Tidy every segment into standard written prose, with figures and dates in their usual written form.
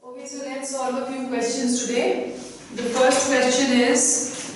Okay, so let's solve a few questions today. The first question is,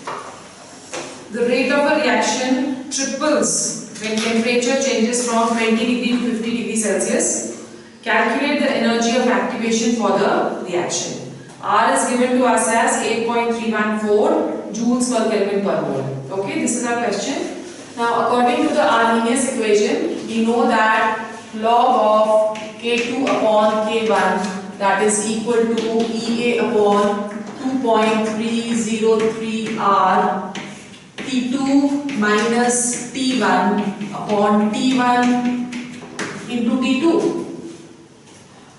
the rate of a reaction triples when temperature changes from 20 degree to 50 degree Celsius. Calculate the energy of activation for the reaction. R is given to us as 8.314 joules per Kelvin per mole. Okay, this is our question. Now, according to the Arrhenius equation, we know that log of K2 upon K1, that is equal to EA upon 2.303 R T2 minus T1 upon T1 into T2.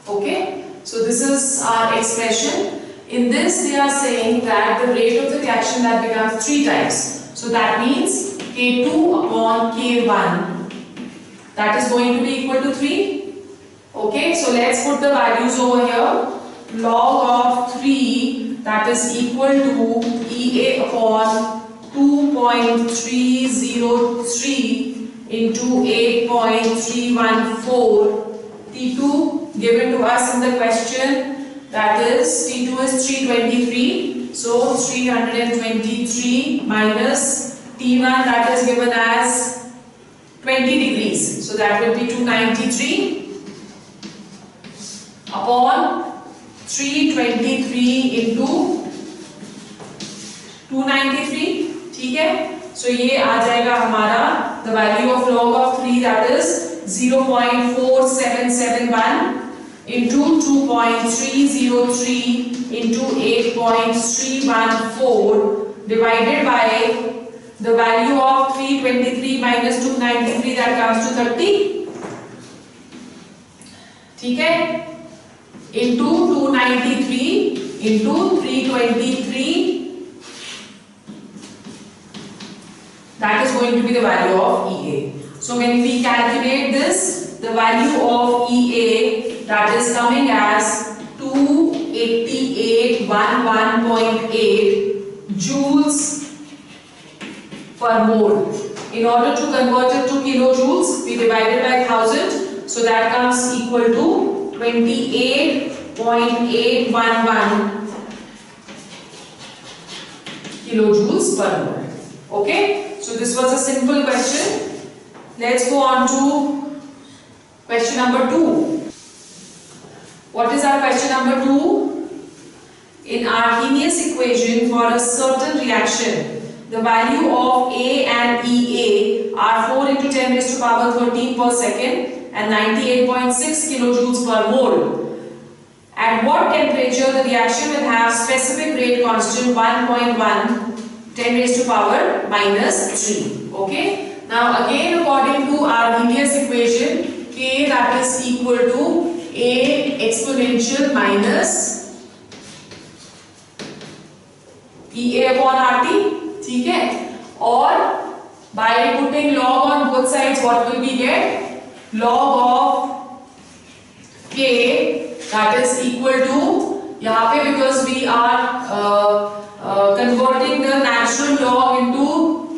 Okay, so this is our expression. In this they are saying that the rate of the reaction that becomes 3 times. So that means K2 upon K1, that is going to be equal to 3. Okay, so let's put the values over here. Log of 3, that is equal to EA upon 2.303 into 8.314 T2 given to us in the question, that is T2 is 323, so 323 minus T1, that is given as 20 degrees, so that will be 293 upon 323 into 293. ठीक है, so ये आ जाएगा हमारा the value of log of 3, that is 0.4771 into 2.303 into 8.314 divided by the value of 323 minus 293, that comes to 30. ठीक है, into 293 into 323, that is going to be the value of EA. So when we calculate this, the value of EA, that is coming as 28811.8 joules per mole. In order to convert it to kilojoules, we divided by 1000, so that comes equal to 28.811 kilojoules per mole. Okay, so this was a simple question. Let's go on to question number 2. What is our question number 2? In Arrhenius equation, for a certain reaction, the value of A and EA are 4 into 10 raised to power 13 per second and 98.6 kilojoules per mole. At what temperature the reaction will have specific rate constant 1.1 10 raised to power minus 3. Okay. Now again, according to Arrhenius equation, K, that is equal to A exponential minus EA upon RT. ठीक है, और by putting log on both sides, what will we get? Log of K, that is equal to, यहाँ पे because we are converting the natural log into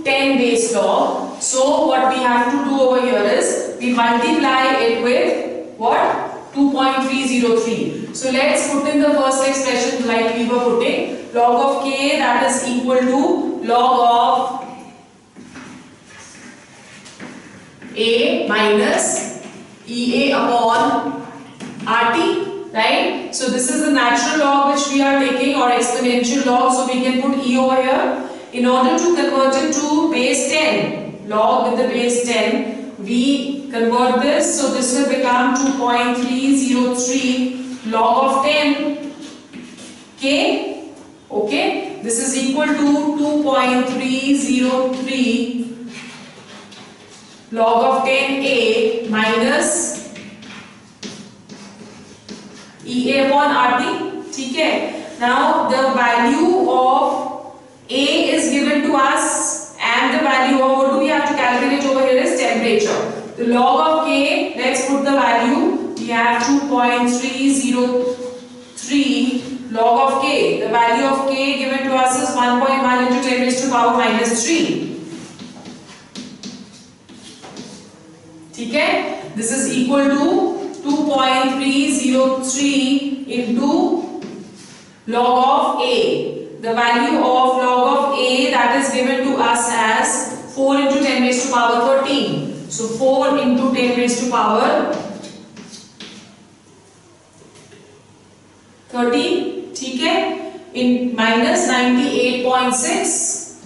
10 base log, so what we have to do over here is we multiply it with what? 2.303. So let's put in the first expression like we were putting. Log of K, that is equal to log of A minus EA upon RT, right? So this is the natural log which we are taking, or exponential log, so we can put E over here. In order to convert it to base 10, log with the base 10, we convert this, so this will become 2.303 log of 10 K. Okay, this is equal to 2.303 log of 10A minus EA upon RT. ठीक है, now the value of A is given to us and the value of, what do we have to calculate over here, is temperature. The log of K, let's put the value, we have 2.303 log of K. The value of K given to us is 1.1 into 10 raised to power minus 3. ठीक है, this is equal to 2.303 into log of A. The value of log of A that is given to us as 4 into 10 raised to power 13. So 4 into 10 raised to power 13, ठीक है, in minus 98.6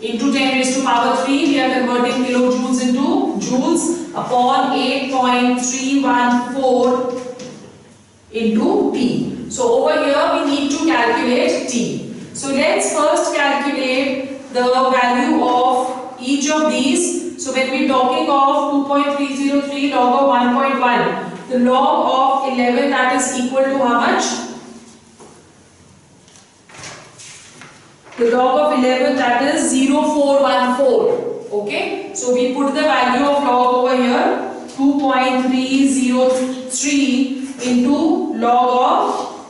into 10 raised to power 3, we are converting kilojoules into joules upon 8.314 into T. So over here we need to calculate T. So let's first calculate the value of each of these. So when we are talking of 2.303 log of 1.1, the log of 11 that is equal to how much? The log of 11 that is 0.414. Okay, so we put the value of log over here, 2.303 into log of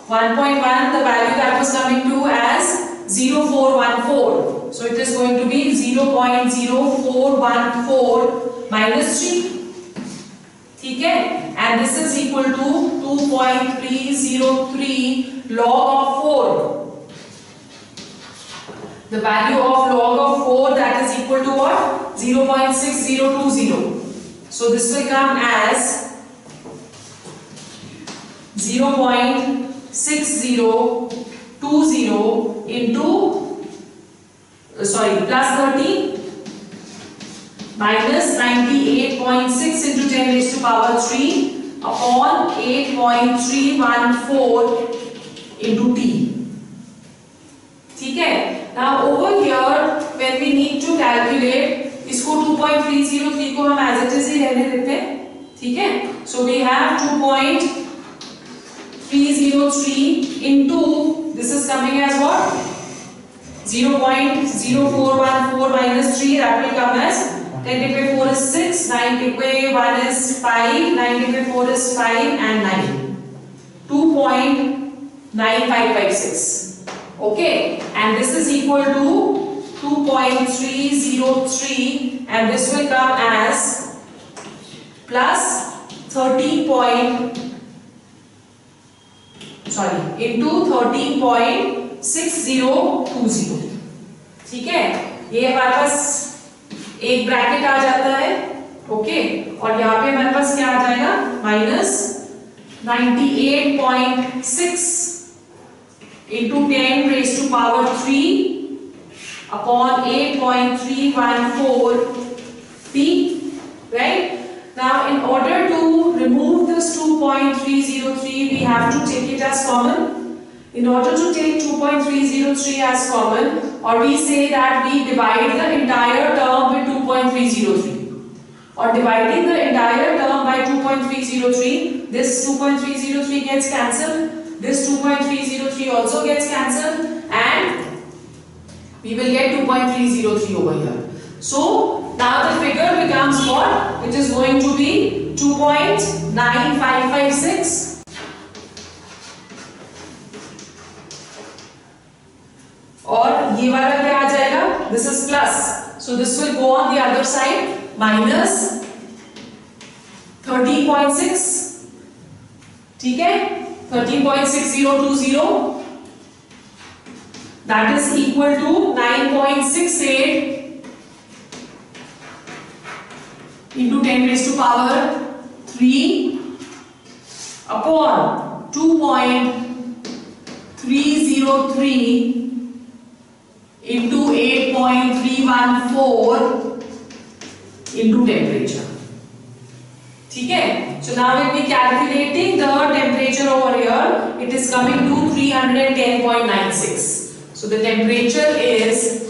1.1, the value that was coming to as 0.414. So it is going to be 0.0414 minus 3. ठीक है, and this is equal to 2.303 log of 4. The value of log of 4 that is equal to what? 0.6020. So this will come as 0.6020 into plus 30 minus 98.6 into 10 raised to power 3 upon 8.314 into T. ठीक है, now over here when we need to calculate, इसको 2.303 को हम as it is ही रहने देते हैं, ठीक है, so we have 2.303 into, this is coming as what? 0.0414 minus 3, that will come as 10 to the 4 is 6, 9 to the 1 is 5, 9 to the 4 is 5 and 9. 2.9556. Okay, and this is equal to 2.303 and this will come as plus 13 into 13.6020. ठीक है, ये हमारे पास एक bracket आ जाता है, okay, और यहाँ पे हमारे पास क्या आ जाएगा? Minus 98.6 into 10 raised to power 3 upon 8.314 T, right? Now in order to remove this 2.303 we have to take it as common. In order to take 2.303 as common, or we say that we divide the entire term with 2.303, or dividing the entire term by 2.303, this 2.303 gets cancelled, this 2.303 also gets cancelled, and we will get 2.303 over here. So now the figure becomes what? Which is going to be 2.9556. और ये वाला क्या आ जाएगा? This is plus, so this will go on the other side, minus 13.6, ठीक है, 13.6020, that is equal to 9.68 into 10 raised to power 3 upon 2.303 into 8.314 into temperature. ठीक है, so now when we calculating the temperature over here, it is coming to 310.96. So the temperature is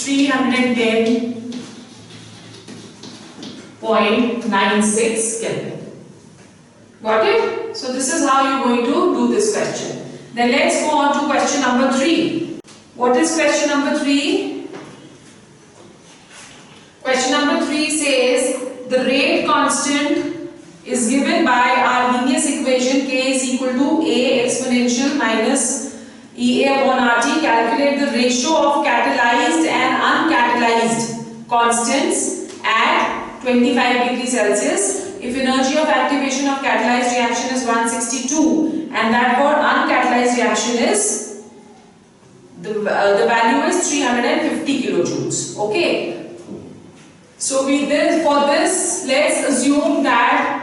310.96 Kelvin. Got it? So this is how you're going to do this question. Then let's go on to question number 3. What is question number 3? Question number 3 says the rate constant is given by Arrhenius equation K is equal to A exponential minus EA upon RT. Calculate the ratio of catalyzed and uncatalyzed constants at 25 degrees Celsius if energy of activation of catalyzed reaction is 162 and that for uncatalyzed reaction is the value is 350 kilojoules. Okay. So for this let's assume that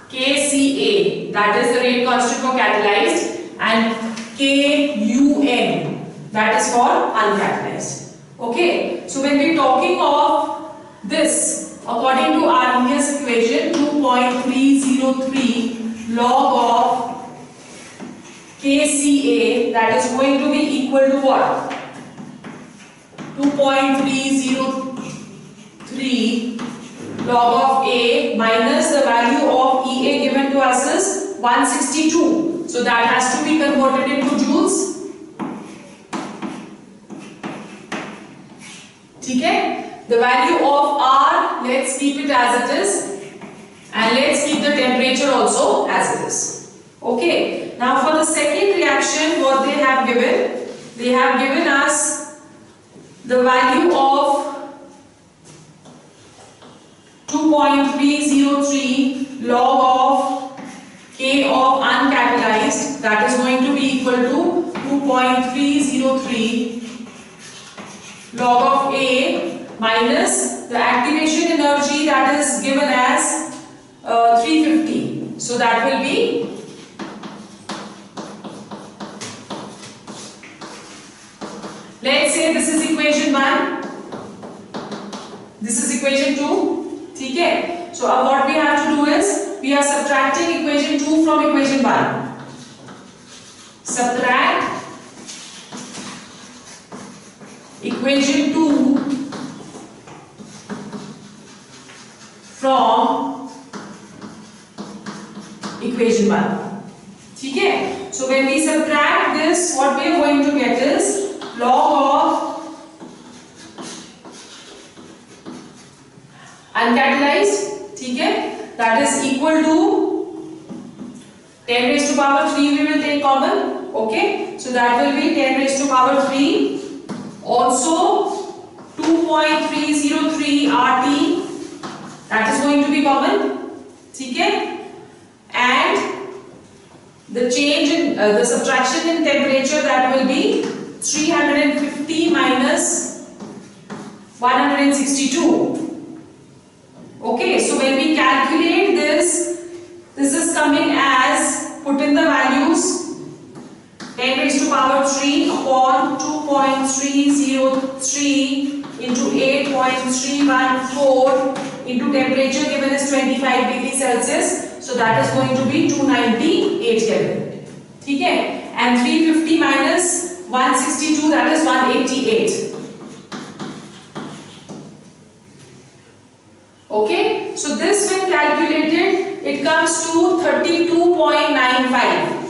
Kca, that is the rate constant for catalyzed, and Kun, that is for uncatalyzed. Okay. So when we are talking of this, according to Arrhenius equation, 2.303 log of Kca, that is going to be equal to what? 2.303 log of A minus the value of Ea given to us is 162. So that has to be converted into joules. Okay? The value of R, let's keep it as it is, and let's keep the temperature also as it is. Okay. Now for the second reaction, what they have given us the value of 2.303 log of K of uncatalyzed, that is going to be equal to 2.303 log of A minus the activation energy that is given as 350. So that will be let's say this is equation 1, this is equation 2. Okay? So what we have to do is we are subtracting equation 2 from equation 1. Subtract equation 2 from equation 1. Okay? So when we subtract this, what we are going to get is log of uncatalyzed, that is equal to 10 raised to power 3 we will take common. Okay, so that will be 10 raised to power 3, also 2.303 RT, that is going to be common. Okay, and the change in the subtraction in temperature, that will be 350 minus 162. Okay, so when we calculate this is coming as, put in the values, 10 raised to power 3 upon 2.303 into 8.314 into temperature given is 25 degrees Celsius. So that is going to be 298 Kelvin. Okay, and 350 minus 162, that is 188. Okay, so this when calculated, it comes to 32.95.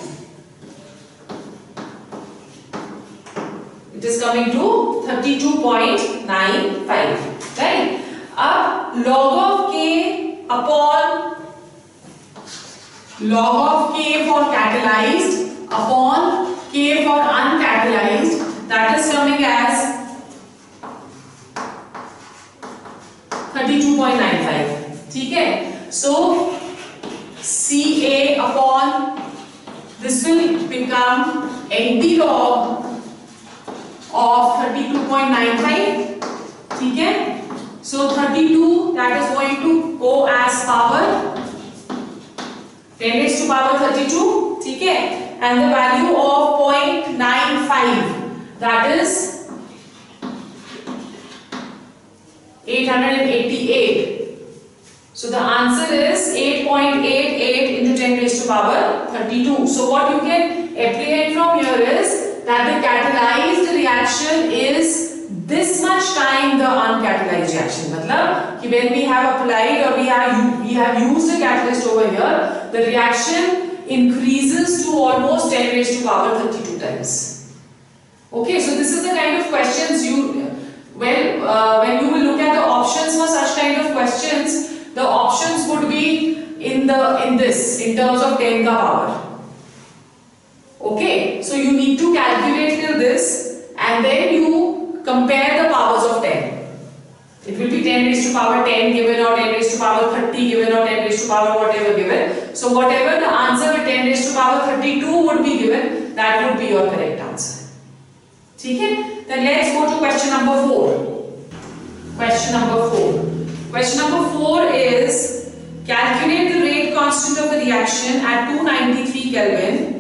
It is coming to 32.95. Right? Log of K upon log of K for catalyzed upon K for uncatalyzed, that is coming as 32.95. Okay, so Ca upon this will become ND log of 32.95. Okay, so 32, that is going to go as power 10 raised to power 32. Okay, and the value of 0.95, that is 888. So the answer is 8.88 into 10 raised to power 32. So what you can apprehend from here is that the catalyzed reaction is this much time the uncatalyzed reaction. Matlab ki when we have applied or we have used a catalyst over here, the reaction increases to almost 10 raised to power 32 times. Okay, so this is the kind of questions when you will look at the options for such kind of questions, the options would be in terms of 10 ka power. Okay, so you need to calculate till this and then you compare the powers of 10. It will be 10 raised to power 10 given or 10 raised to power 30 given or 10 raised to power whatever given. So whatever the answer with 10 raised to power 32 would be given, that would be your correct answer. Okay? Then let's go to question number 4. Question number 4. Question number 4 is calculate the rate constant of the reaction at 293 Kelvin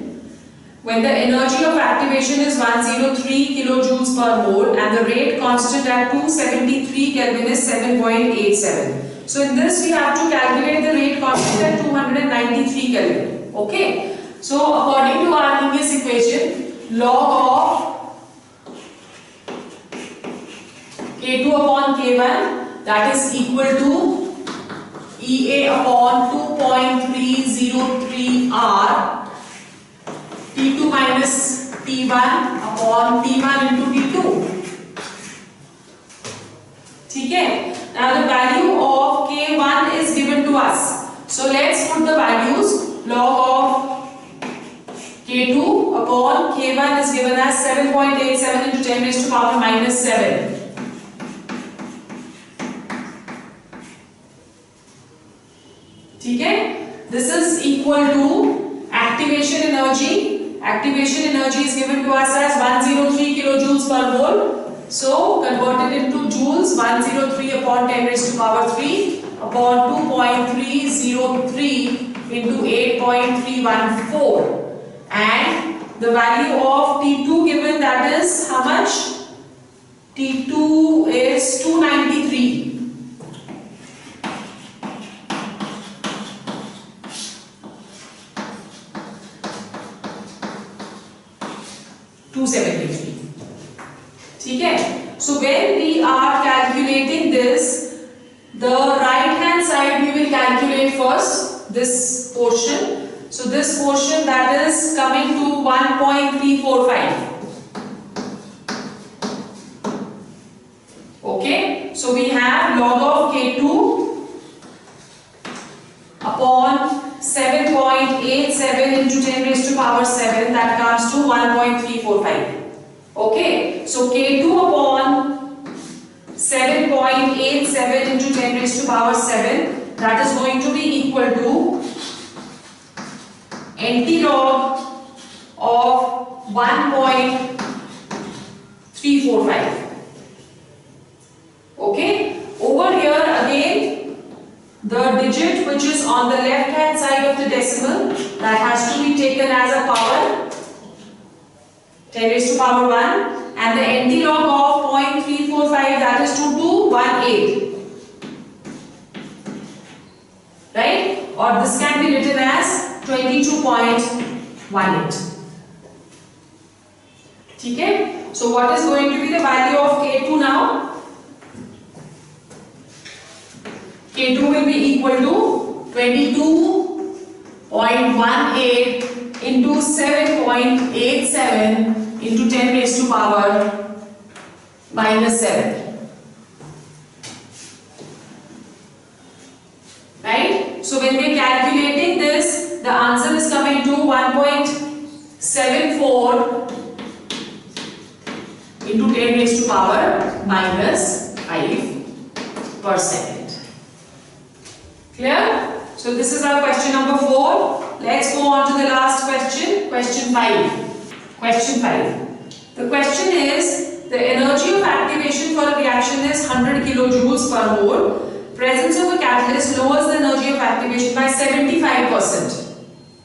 when the energy of activation is 103 kilojoules per mole and the rate constant at 273 Kelvin is 7.87. So in this we have to calculate the rate constant at 293 Kelvin. Okay. So according to Arrhenius equation, log of K2 upon K1, that is equal to EA upon 2.303 R T2 minus T1 upon T1 into T2. Okay. Now the value of K1 is given to us. So let's put the values. Log of K2 upon K1 is given as 7.87 into 10 raised to power minus 7. Okay. This is equal to activation energy. Activation energy is given to us as 103 kilojoules per mole. So converted into joules, 103 upon 10 raised to power 3 upon 2.303 into 8.314. And the value of T2 given, that is how much? T2 is 293. 273. Okay. So when we are calculating this, the right hand side we will calculate first this portion. So this portion, that is coming to 1.345. Okay. So we have log of K2 upon 7.87 into 10 raised to power 7, that comes to 1.345. Okay, so K2 upon 7.87 into 10 raised to power 7, that is going to be equal to NT log of 1.345. Okay, over here again, the digit which is on the left hand side of the decimal, that has to be taken as a power, 10 raised to power 1, and the NT log of 0.345, that is 2218. Right? Or this can be written as 22.18. Okay? So what is going to be the value of K2 now? K2 will be equal to 22.18 into 7.87 into 10 raised to power minus 7. Right? So when we are calculating this, the answer is coming to 1.74 into 10 raised to power minus 5 per second. Clear? So this is our question number 4. Let's go on to the last question, question 5. Question 5. The question is, the energy of activation for a reaction is 100 kilojoules per mole. Presence of a catalyst lowers the energy of activation by 75%.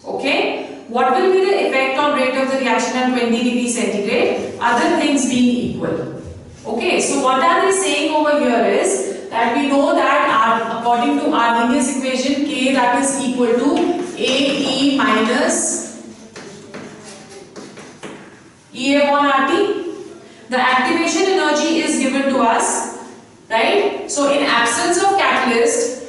Okay? What will be the effect on rate of the reaction at 20 degrees centigrade? Other things being equal. Okay, so what are they saying over here is that we know that according to Arrhenius equation, K, that is equal to AE minus E upon RT. The activation energy is given to us, right? So in absence of catalyst,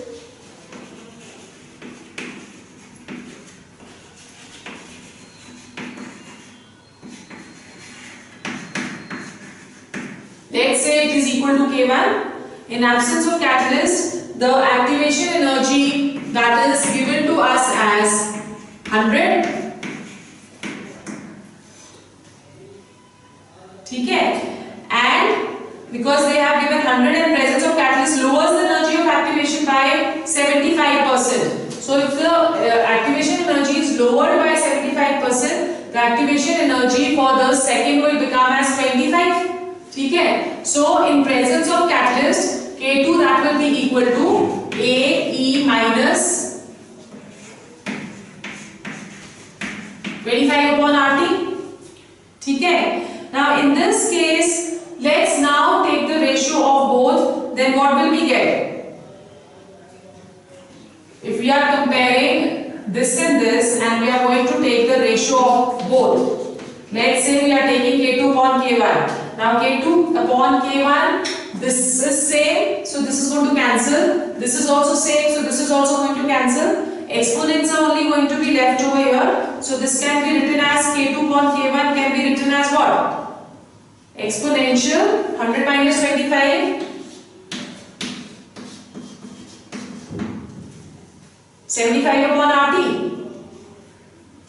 let's say it is equal to K1. In absence of catalyst, the activation energy that is given to us as 100. Okay, and the because they have given 100 and presence of catalyst lowers the energy of activation by 75%. So if the activation energy is lowered by 75%, the activation energy for the second will become as 25. ठीक है? So in presence of catalyst, K2 that will be equal to AE minus 25 upon RT. ठीक है? Now in this case, let's now take the ratio of both. Then what will we get? If we are comparing this and this, and we are going to take the ratio of both. Let's say we are taking K2 upon K1. Now K2 upon K1, this is same, so this is going to cancel. This is also same, so this is also going to cancel. Exponents are only going to be left over here. So this can be written as K2 upon K1 can be written as what? Exponential 100 minus 25. 75 upon RT.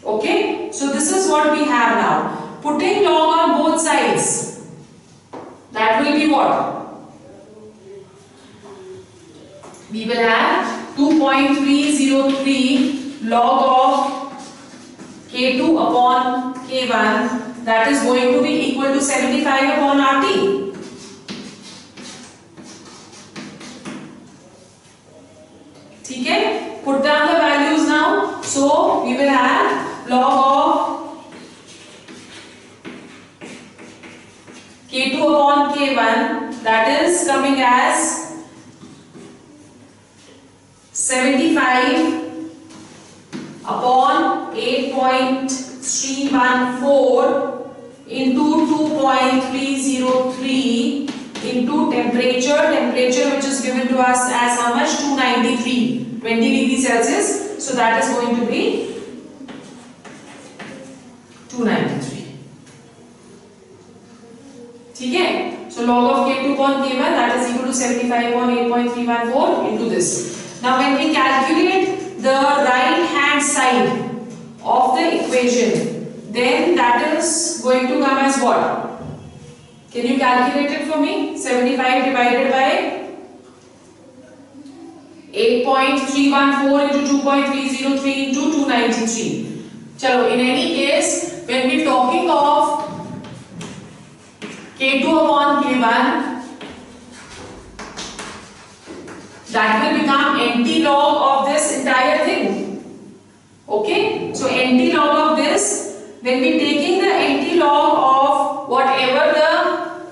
Okay, so this is what we have now. Putting log on both sides, that will be what? We will have 2.303 log of K2 upon K1, that is going to be equal to 75 upon RT. ठीक है? Put down the values now. So we will have log of K2 upon K1, that is coming as 75 upon 8.314 into 2.303 into temperature which is given to us as how much? 293, 20 degrees Celsius. So that is going to be 293. ठीक है? So log of K2 upon K1, that is equal to 75 upon 8.314 into this. Now when we calculate the right hand side of the equation, then that is going to come as what? Can you calculate it for me? 75 divided by 8.314 into 2.303 into 293. Chalo, in any case, when we are talking of K2 upon K1, that will become NT log of this entire thing. Okay, so NT log of this, when we taking the NT log of whatever the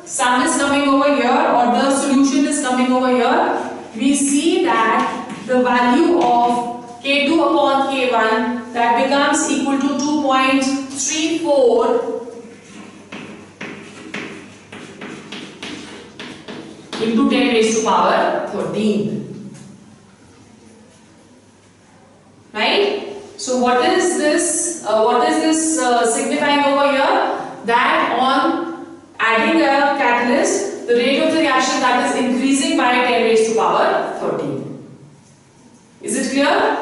sum is coming over here or the solution is coming over here, we see that the value of K2 upon K1 that becomes equal to 2.34 into 10 raised to power 13. Right? So what is this signifying over here? That on adding a catalyst, the rate of the reaction that is increasing by 10 raised to power 13. Is it clear?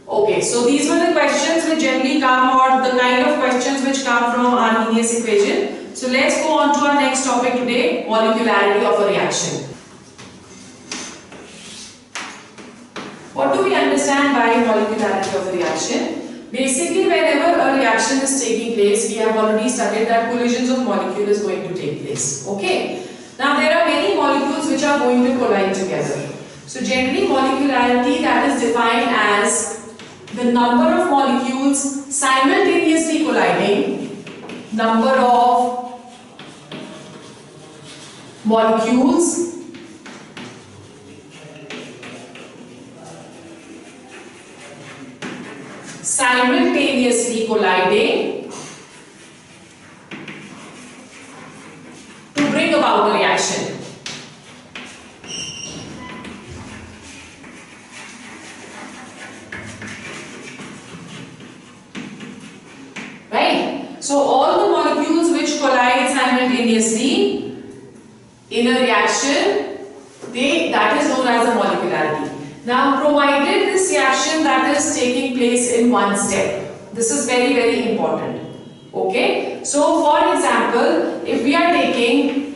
Okay, so these were the questions which generally come, or the kind of questions which come from Arrhenius equation. So let's go on to our next topic today, molecularity of a reaction. What do we understand by molecularity of a reaction? Basically, whenever a reaction is taking place, we have already studied that collisions of molecules is going to take place. Okay. Now there are many molecules which are going to collide together. So generally, molecularity that is defined as the number of molecules simultaneously colliding, number of molecules simultaneously colliding to bring about a reaction. Right? So all the molecules which collide simultaneously in a reaction, that is known as a molecularity. Now, provided this reaction that is taking place in one step, this is very, very important. Okay? So, for example, if we are taking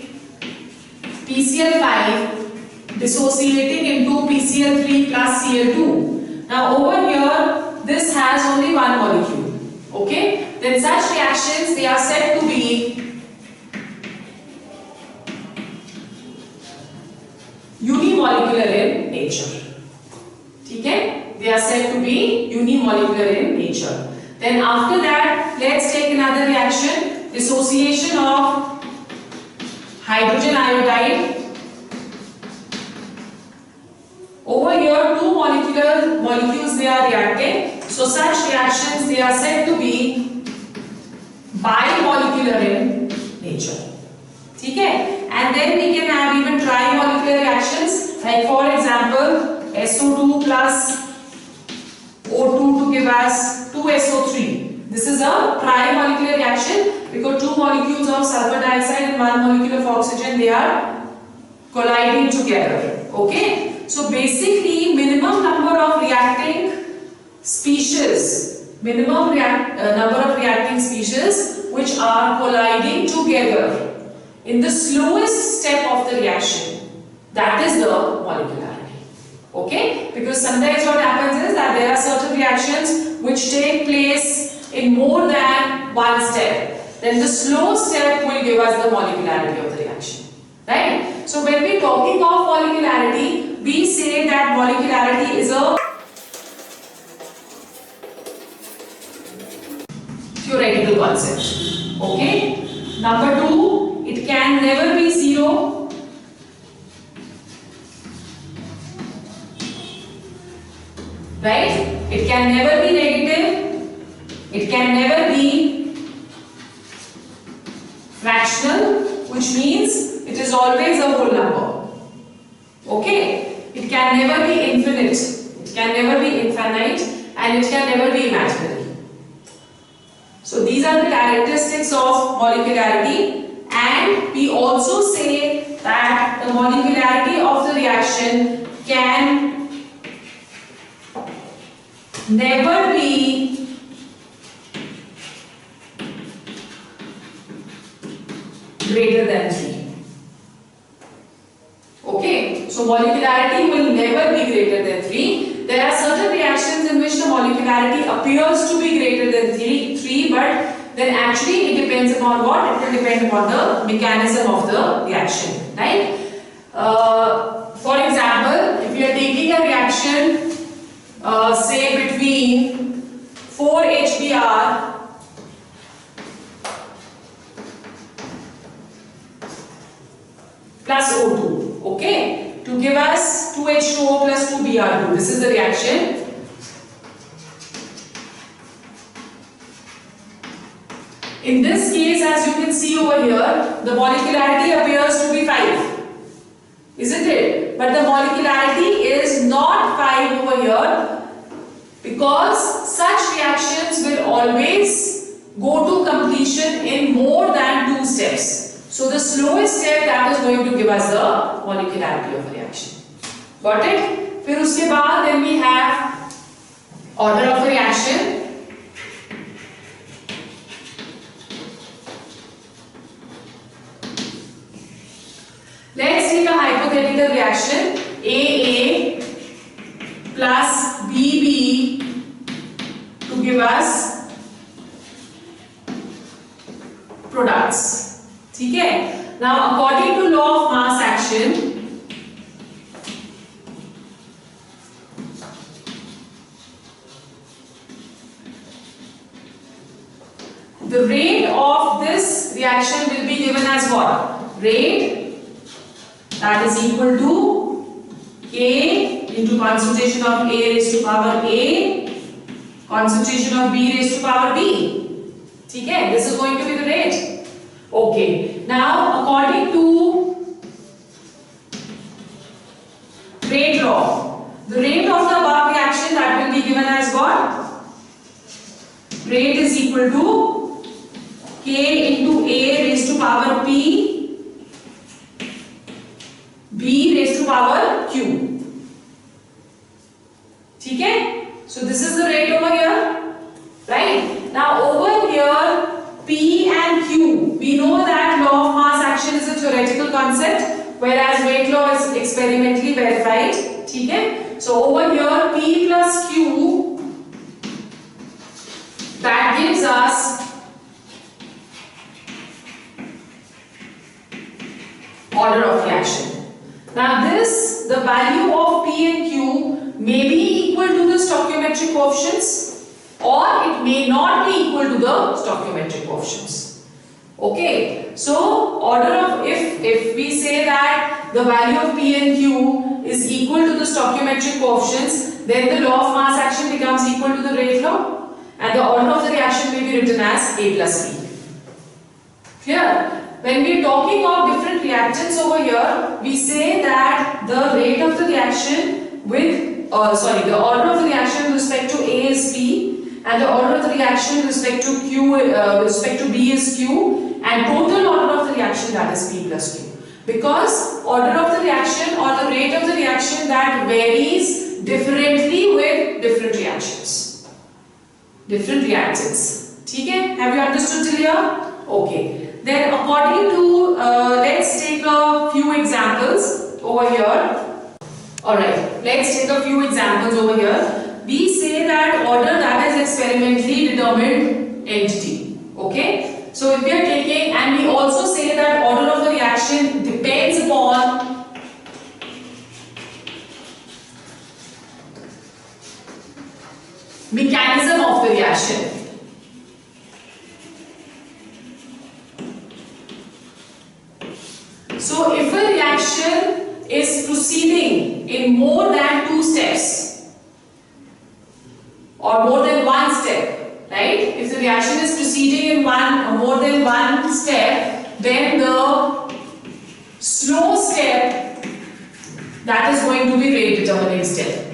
PCl5 dissociating into PCl3 plus Cl2. Now over here, this has only one molecule. Okay? Then such reactions, they are said to be unimolecular in nature. Okay? They are said to be unimolecular in nature. Then after that, let's take another reaction. Dissociation of hydrogen iodide. Over here, two molecules they are reacting. So such reactions, they are said to be bimolecular in nature. Okay? And then we can have even trimolecular reactions, like for example, SO2 plus O2 to give us 2SO3. This is a trimolecular reaction because two molecules of sulfur dioxide and one molecule of oxygen, they are colliding together. Okay? So basically, minimum number of reacting species, number of reacting species which are colliding together in the slowest step of the reaction, that is the molecularity. Okay? Because sometimes what happens is that there are certain reactions which take place in more than one step. Then the slow step will give us the molecularity of the reaction. Right? So when we are talking of molecularity, we say that molecularity is a theoretical concept. Okay? Number two, it can never be zero. Right? It can never be negative. It can never be fractional, which means it is always a whole number. Okay? It can never be infinite. It can never be infinite, and it can never be imaginary. So these are the characteristics of molecularity, and we also say that the molecularity of the reaction can never be greater than 3. Okay, so molecularity will never be greater than 3. There are certain reactions in which the molecularity appears to be greater than 3, but then actually it depends upon what? It will depend upon the mechanism of the reaction, right? For example, if you are taking a reaction say between 4-HBr plus O2, okay, to give us 2H2O plus 2Br2. This is the reaction. In this case, as you can see over here, the molecularity appears to be 5, isn't it? But the molecularity is not 5 over here, because such reactions will always go to completion in more than 2 steps. So the slowest step, that is going to give us the molecularity of a reaction. Got it? फिर उसके बाद then we have order of a reaction. Let's take a hypothetical reaction. AA plus BB to give us products. ठीक है? Now according to law of mass action, the rate of this reaction will be given as what? Rate, that is equal to K into concentration of A raised to power A, concentration of B raised to power B. Okay, this is going to be the rate. Okay, now according to rate law, the rate of the above reaction, that will be given as what? Rate is equal to K into A raised to power P, B raised to power Q. Okay? So this is the rate over here, right? Now over here, P and Q, we know that law of mass action is a theoretical concept. whereas weight law is experimentally verified. ठीक है? So over here P plus Q, that gives us order of reaction. Now this, the value of P and Q may be equal to the stoichiometric coefficients, or it may not be equal to the stoichiometric coefficients. Okay, so order of, if we say that the value of P and Q is equal to the stoichiometric coefficients, then the law of mass action becomes equal to the rate law, and the order of the reaction may be written as A plus B. Clear? When we are talking of different reactants over here, we say that the rate of the reaction with the order of the reaction with respect to A is P, and the order of the reaction with respect to Q, with respect to B is Q, and total order of the reaction, that is P plus Q. Because order of the reaction or the rate of the reaction, that varies differently with different reactions, different reactants. ठीक है? Have you understood till here? Okay. Then according to, let's take a few examples over here. Alright, let's take a few examples over here. We say that order, that is experimentally determined entity. Okay? So if we are taking, and we also say that order of the reaction depends upon mechanism of the reaction. So if a reaction is proceeding in more than 2 steps or more than 1 step, right? If the reaction is proceeding in more than one step, then the slow step, that is going to be rate determining step.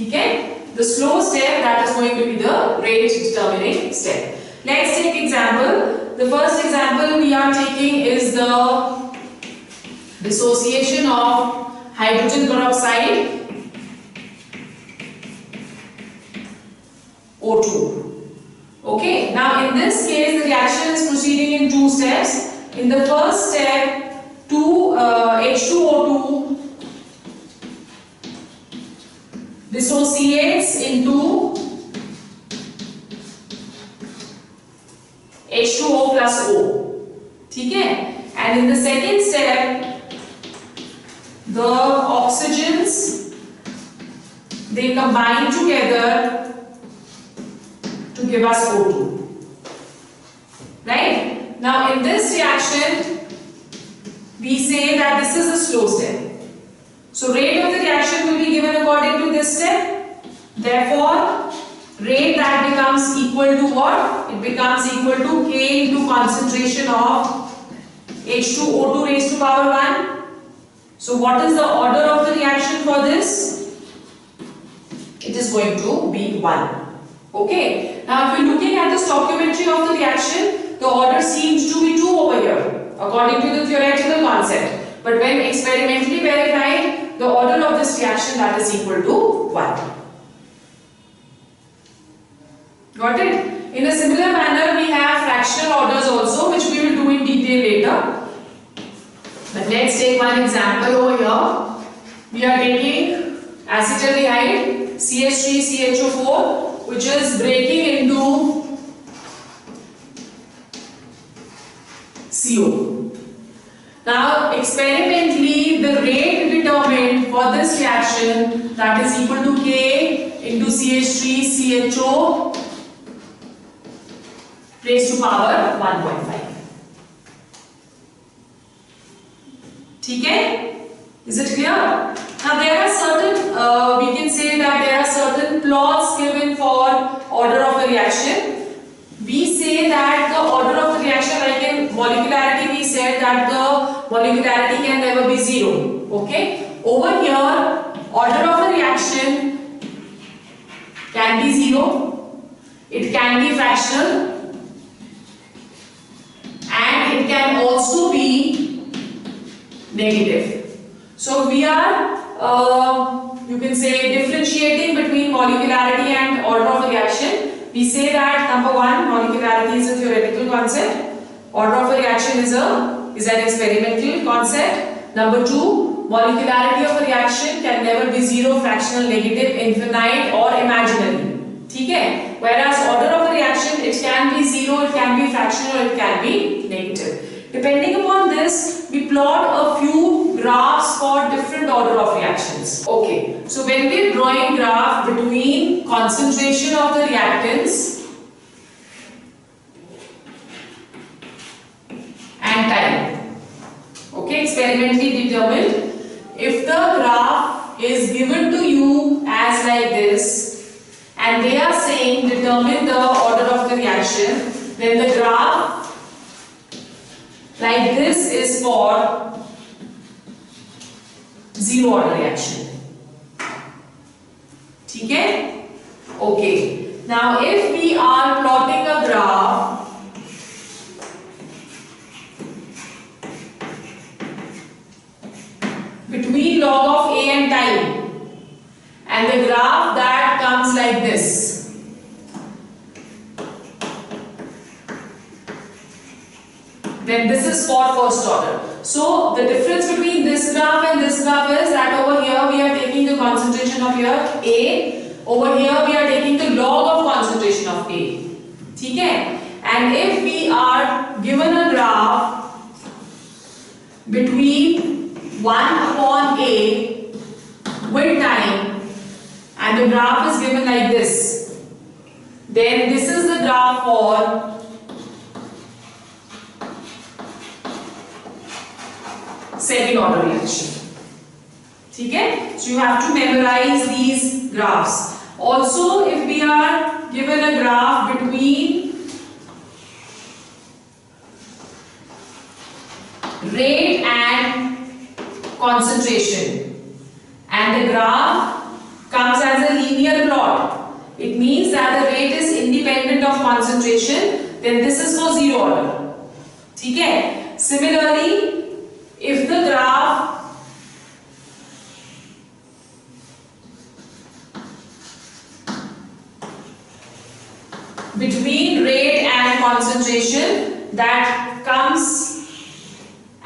Okay? The slow step, that is going to be the rate determining step. Let's take example. The first example we are taking is the dissociation of hydrogen peroxide O2. Okay, now in this case the reaction is proceeding in 2 steps. In the first step, H2O2 dissociates into H2O plus O. ठीक है? And in the second step, the oxygens, they combine together to give us O2. Right? Now in this reaction, we say that this is a slow step. So rate of the reaction will be given according to this step. Therefore, rate that becomes equal to what? It becomes equal to K into concentration of H2O2 raised to power 1. So what is the order of the reaction for this? It is going to be 1. Okay. Now if you are looking at the stoichiometry of the reaction, the order seems to be 2 over here, according to the theoretical concept. But when experimentally verified, the order of this reaction, that is equal to 1. Got it? In a similar manner, we have fractional orders also, which we will do in detail later. But let's take one example over here. We are taking acetaldehyde CH3CHO4, which is breaking into CO. Now, experimentally, the rate determined for this reaction, that is equal to K into CH3CHO raised to power 1.5. ठीक है? Is it clear? Now, there are certain, we can say that there are certain plots given for order of the reaction. We say that the order of the reaction, like in molecularity, we said that the molecularity can never be 0. Okay? Over here, order of the reaction can be 0, it can be fractional, and it can also be negative. So we are, you can say, differentiating between molecularity and order of the reaction. We say that number one, molecularity is a theoretical concept. Order of a reaction is an experimental concept. Number two, molecularity of a reaction can never be zero, fractional, negative, infinite or imaginary. ठीक है? Whereas order of a reaction, it can be zero, it can be fractional, or it can be negative. Depending upon this, we plot a few graphs for different order of reactions. Okay, so when we are drawing graph between concentration of the reactants and time, okay, experimentally determined. If the graph is given to you as like this, and they are saying determine the order of the reaction, then the graph like this is for zero order reaction. ठीक है? Okay. Now if we are plotting a graph between log of A and time, and the graph that comes like this, then this is for first order. So the difference between this graph and this graph is that over here we are taking the concentration of your A, over here we are taking the log of concentration of A. ठीक है? And if we are given a graph between 1 upon A with time, and the graph is given like this, then this is the graph for second order reaction. ठीक है? So you have to memorize these graphs. Also, if we are given a graph between rate and concentration, and the graph comes as a linear plot, it means that the rate is independent of concentration, then this is for zero order. ठीक है? Similarly, if the graph between rate and concentration that comes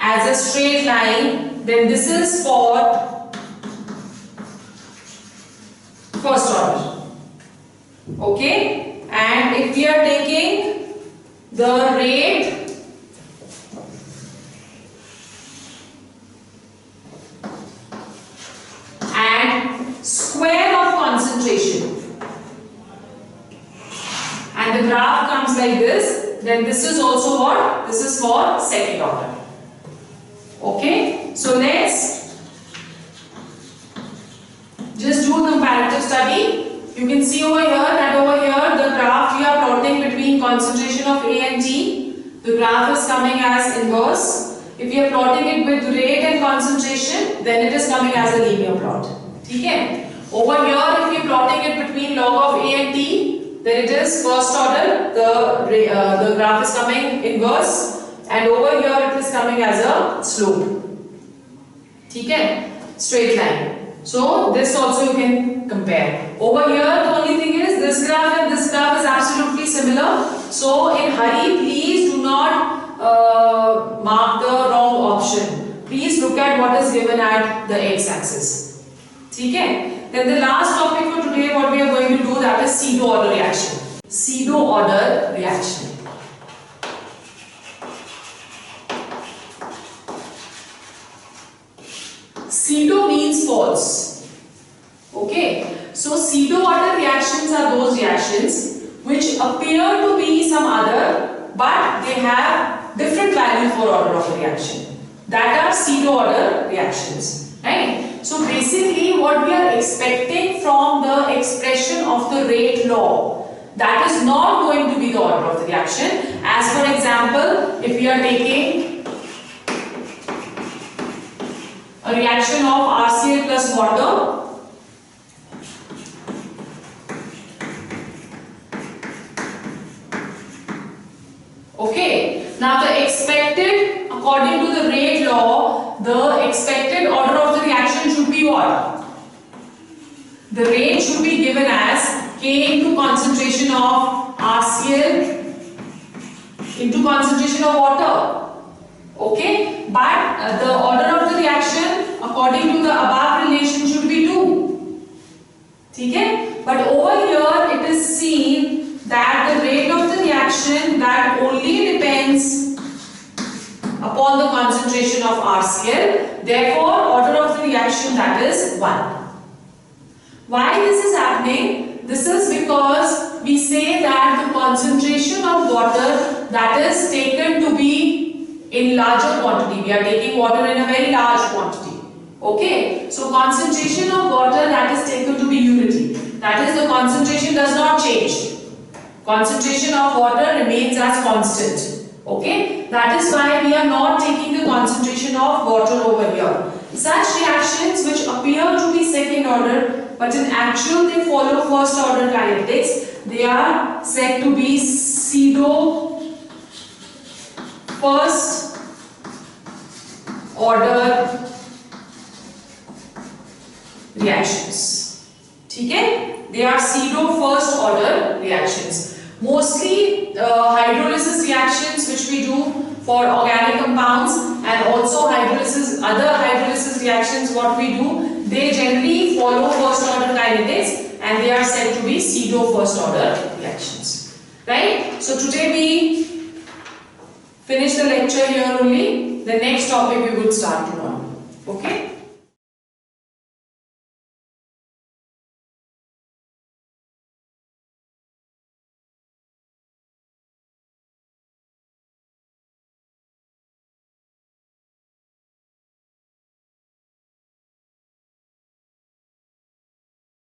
as a straight line, then this is for first order. Okay? And if we are taking the rate and square of concentration, and the graph comes like this, then this is also what? This is for second order. Okay? So let's just do a comparative study. You can see over here that over here the graph we are plotting between concentration of A and T. The graph is coming as inverse. If we are plotting it with rate and concentration, then it is coming as a linear plot. ठीक है? Over here, if we are plotting it between log of A and T, then it is first order. The graph is coming inverse, and over here it is coming as a slope. ठीक है? Straight line. So this also you can compare. Over here, the only thing is this graph and this graph is absolutely similar. So in hurry, please do not mark the wrong option. Please look at what is given at the x-axis. Okay? Then the last topic for today, what we are going to do, that is pseudo-order reaction. Pseudo-order reaction. Pseudo means false. Okay? So pseudo-order reactions are those reactions which appear to be some other, but they have different value for order of a reaction. That are pseudo-order reactions. Right? So basically what we are expecting from the expression of the rate law, that is not going to be the order of the reaction. As for example, if we are taking a reaction of RCl plus water, okay, now the expected, according to the rate law, the expected order of the reaction should be what? The rate should be given as K into concentration of RCl into concentration of water. Okay, but the order of the reaction according to the above relation should be 2. Okay, but over here it is seen that the rate of the reaction that only depends upon the concentration of RCl. Therefore, order of the reaction, that is 1. Why this is happening? This is because we say that the concentration of water that is taken to be in larger quantity. We are taking water in a very large quantity. Okay. So concentration of water that is taken to be unity. That is, the concentration does not change. Concentration of water remains as constant. Okay. That is why we are not taking the concentration of water over here. Such reactions which appear to be second order, but in actual they follow first order kinetics, they are said to be pseudo first order reactions. Okay? They are pseudo first order reactions. Mostly hydrolysis reactions which we do for organic compounds, and also hydrolysis, other hydrolysis reactions what we do, they generally follow first order kinetics and they are said to be pseudo first order reactions. Right? So today we finish the lecture here only. The next topic we will start tomorrow. Okay?